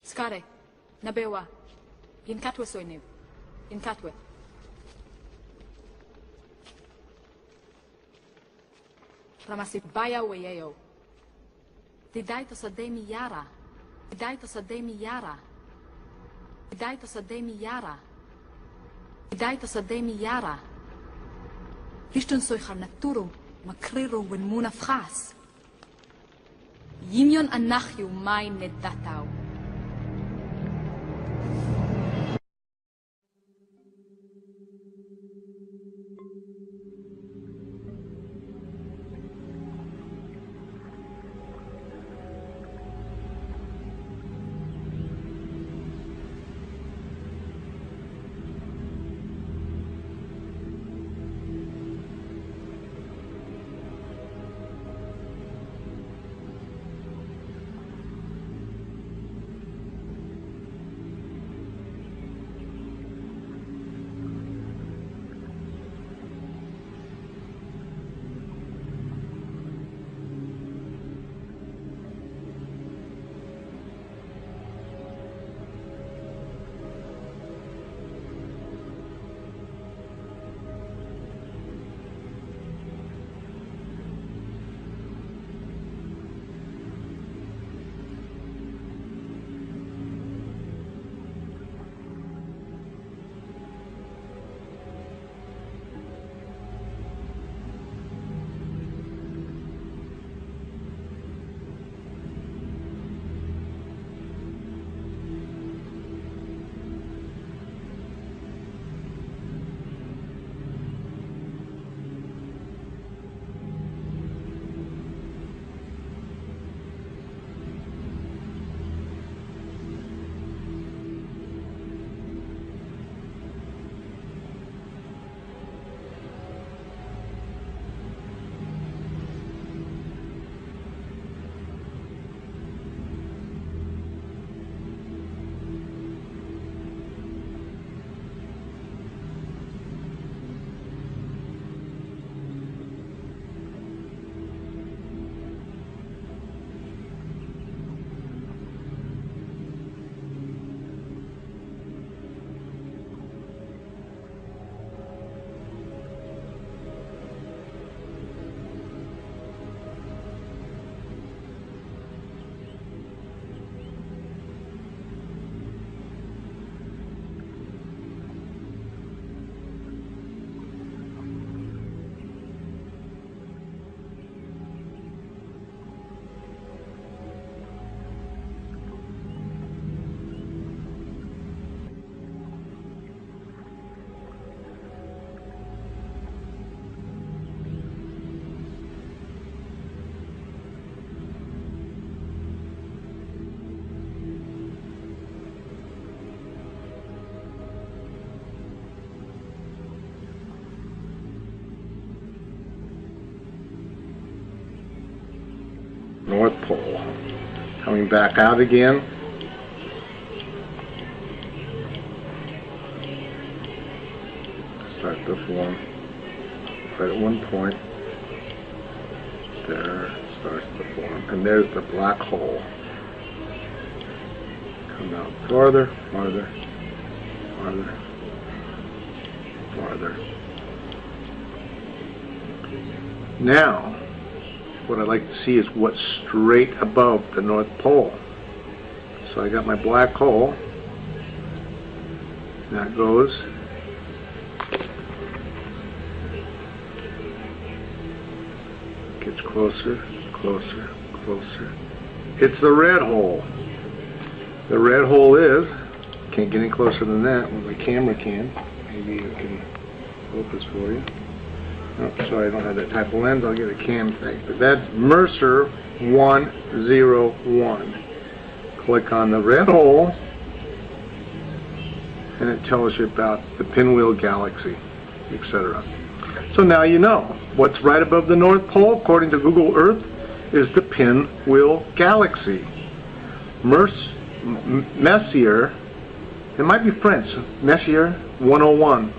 Skare, Nabewa, Yinkatwa Soinev, Yinkatwa. Ramasibaya Wayeo. Didaito Sademi Yara. Didaito Sademi Yara. Didaito Sademi Yara. Didaito Sademi Yara. Lishtun Soichar Naturu, Makriro Win Munafras. Yimyon Anachyu Mai Nedatau. North Pole. Coming back out again. Start to form. Right at one point. There starts to form. And there's the black hole. Come out farther, farther, farther, farther. Now, what I'd like to see is what's straight above the North Pole. So I got my black hole. That goes. Gets closer, closer, closer. It's the red hole. The red hole is, can't get any closer than that with my camera can. Maybe I can focus for you. Oh, sorry, I don't have that type of lens. I'll get a cam thing. But that's Mercer 101. Click on the red hole, and it tells you about the Pinwheel Galaxy, etc. So now you know. What's right above the North Pole, according to Google Earth, is the Pinwheel Galaxy. Messier, it might be French, Messier 101.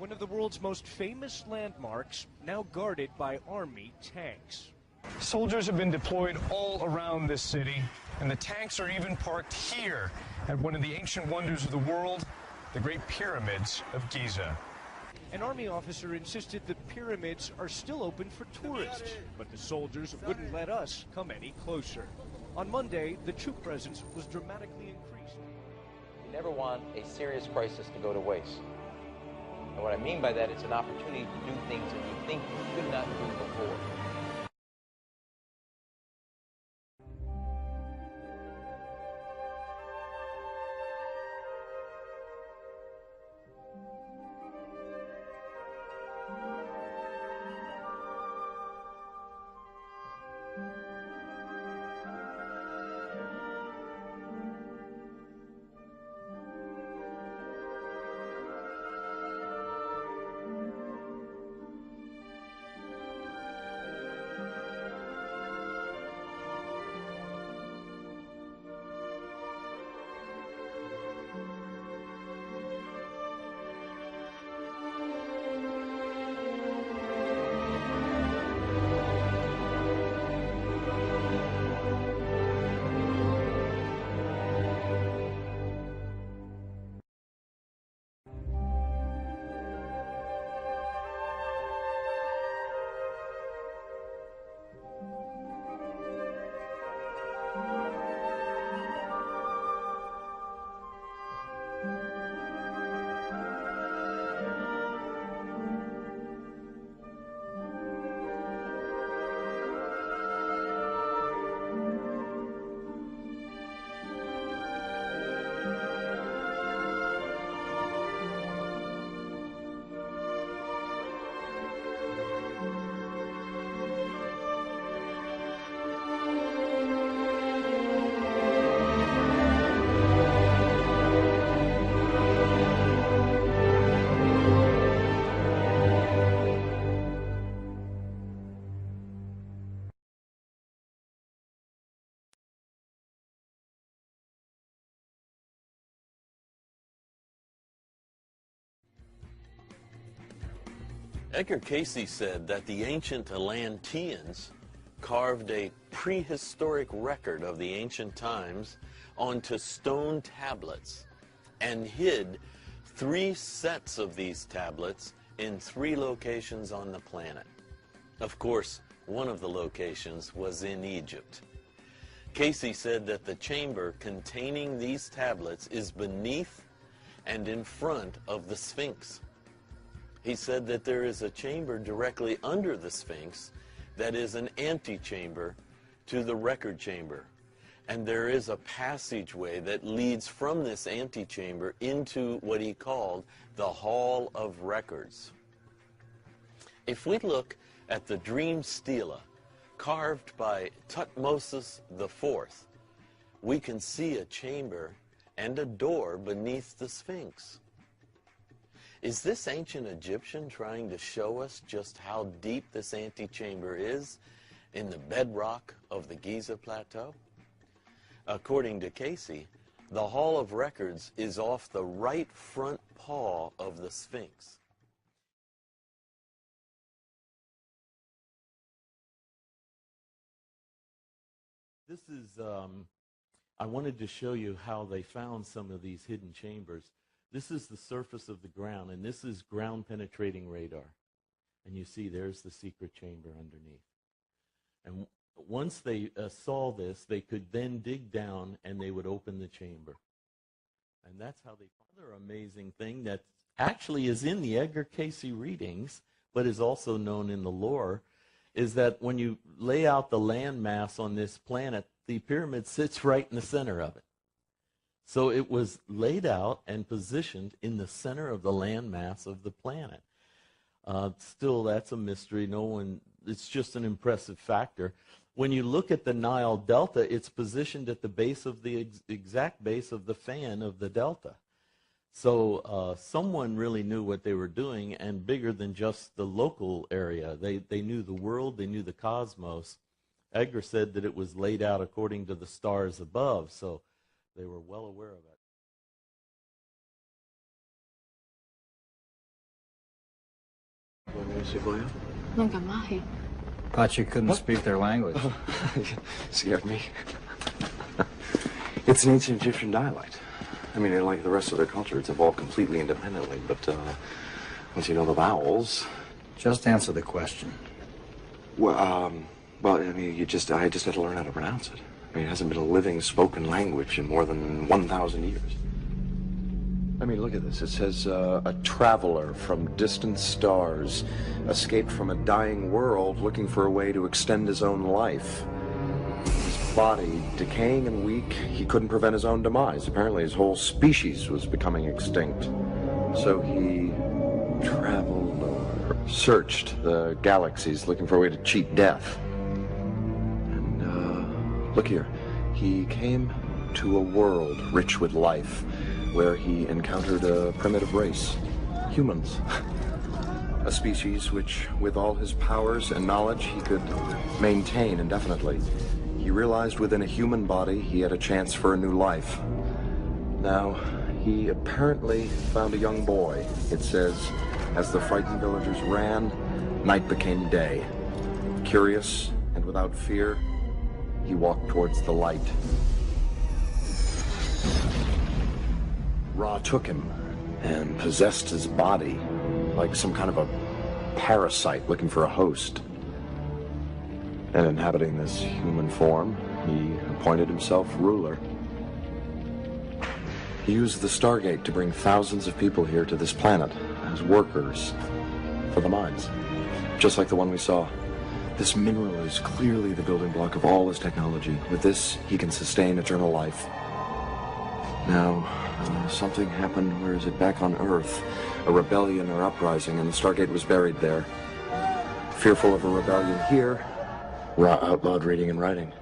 one of the world's most famous landmarks, now guarded by Army tanks. Soldiers have been deployed all around this city, and the tanks are even parked here at one of the ancient wonders of the world, the Great Pyramids of Giza. An Army officer insisted the pyramids are still open for tourists, but the soldiers wouldn't let us come any closer. On Monday, the troop presence was dramatically increased. You never want a serious crisis to go to waste. And what I mean by that, it's an opportunity to do things that you think you could not do before. Edgar Cayce said that the ancient Atlanteans carved a prehistoric record of the ancient times onto stone tablets and hid 3 sets of these tablets in 3 locations on the planet. Of course, one of the locations was in Egypt. Cayce said that the chamber containing these tablets is beneath and in front of the Sphinx. He said that there is a chamber directly under the Sphinx that is an antechamber to the record chamber. And there is a passageway that leads from this antechamber into what he called the Hall of Records. If we look at the Dream Stela, carved by Tutmosis IV, we can see a chamber and a door beneath the Sphinx. Is this ancient Egyptian trying to show us just how deep this antechamber is in the bedrock of the Giza Plateau? According to Cayce, the Hall of Records is off the right front paw of the Sphinx. This is, I wanted to show you how they found some of these hidden chambers. This is the surface of the ground, and this is ground-penetrating radar. And you see there's the secret chamber underneath. And once they saw this, they could then dig down, and they would open the chamber. And that's how they found another amazing thing that actually is in the Edgar Cayce readings, but is also known in the lore, is that when you lay out the land mass on this planet, the pyramid sits right in the center of it. So it was laid out and positioned in the center of the land mass of the planet. Still, that's a mystery. No one, it's just an impressive factor. When you look at the Nile Delta, it's positioned at the base of the exact base of the fan of the delta. So someone really knew what they were doing, and bigger than just the local area. They knew the world, they knew the cosmos. Edgar said that it was laid out according to the stars above, so they were well aware of it. Nunca más. Thought you couldn't speak their language. Scared me. It's an ancient Egyptian dialect. I mean, like the rest of their culture, it's evolved completely independently, but once you know the vowels... Just answer the question. Well, I mean, I just had to learn how to pronounce it. I mean, it hasn't been a living spoken language in more than 1,000 years. I mean, look at this. It says, a traveler from distant stars escaped from a dying world looking for a way to extend his own life. His body decaying and weak, he couldn't prevent his own demise. Apparently his whole species was becoming extinct. So he traveled or searched the galaxies looking for a way to cheat death. And, look here. He came to a world rich with life, where he encountered a primitive race, humans. A species which, with all his powers and knowledge, he could maintain indefinitely. He realized within a human body he had a chance for a new life. Now, he apparently found a young boy. It says, as the frightened villagers ran, night became day. Curious and without fear, he walked towards the light. Ra took him and possessed his body like some kind of a parasite looking for a host. And inhabiting this human form, he appointed himself ruler. He used the Stargate to bring thousands of people here to this planet as workers for the mines, just like the one we saw. This mineral is clearly the building block of all his technology. With this, he can sustain eternal life. Now, something happened, where is it, back on Earth? A rebellion or uprising, and the Stargate was buried there. Fearful of a rebellion here, Ra outlawed reading and writing.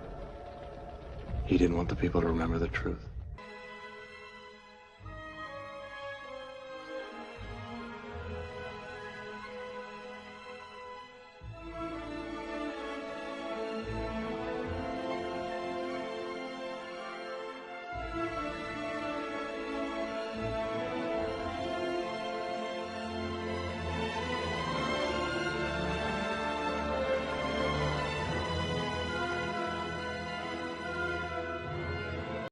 He didn't want the people to remember the truth.